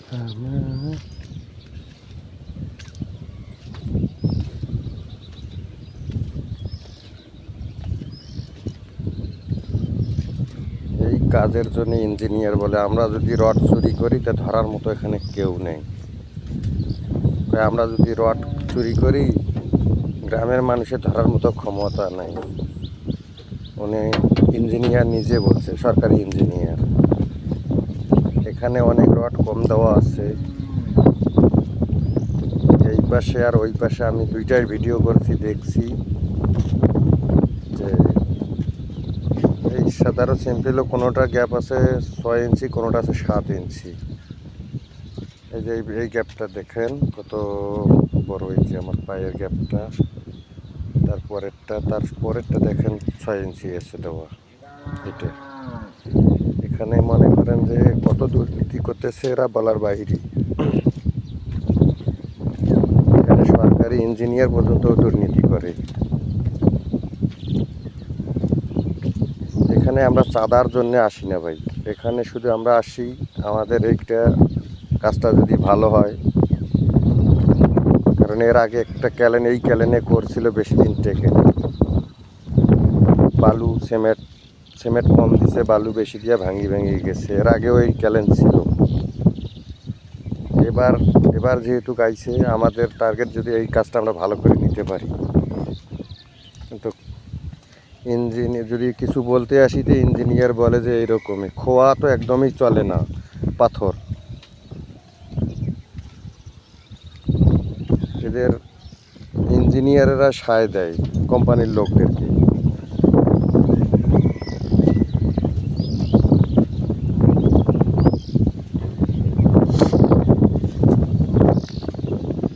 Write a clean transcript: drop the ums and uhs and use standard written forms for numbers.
আমার এই কাজের জন্য ইঞ্জিনিয়ার বলে আমরা যদি রড চুরি করি তা ধরার মতো এখানে কেউ নেই। আমরা যদি রড চুরি করি গ্রামের মানুষের ধরার মতো ক্ষমতা নাই। উনি ইঞ্জিনিয়ার নিজে বলছে, সরকারি ইঞ্জিনিয়ার। এখানে অনেক রড কম দেওয়া আছে, এই পাশে আর ওই পাশে। আমি দুইটাই ভিডিও করছি, দেখছি যে এই সাধারণ সিম্পলও কোনোটা গ্যাপ আছে 6 ইঞ্চি, কোনোটা আছে 7 ইঞ্চি। এই যে এই গ্যাপটা দেখেন কত বড় হয়েছে, আমার পায়ের গ্যাপটা। তারপরেরটা দেখেন 6 ইঞ্চি এসে দেওয়া। এটা এখানে মনে করেন যে কত দুর্নীতি করতেছে এরা বলার বাইরে। এখানে সরকারি ইঞ্জিনিয়ার পর্যন্ত দুর্নীতি করে। এখানে আমরা চাঁদার জন্য আসি না ভাই, এখানে শুধু আমরা আসি আমাদের এইটা কাজটা যদি ভালো হয়। কারণ এর আগে একটা এই ক্যালেনে করছিল, বেশি দিন টেকে। বালু সিমেন্ট কম দিছে, বালু বেশি দিয়ে ভাঙি গেছে। এর আগে ওই ক্যালেন ছিল। এবার যেহেতু গাইছে, আমাদের টার্গেট যদি এই কাজটা আমরা ভালো করে নিতে পারি। কিন্তু যদি কিছু বলতে আসি তো ইঞ্জিনিয়ার বলে যে এইরকমই। খোয়া তো একদমই চলে না, পাথর। এদের ইঞ্জিনিয়ারেরা সায় দেয় কোম্পানির লোকদেরকে।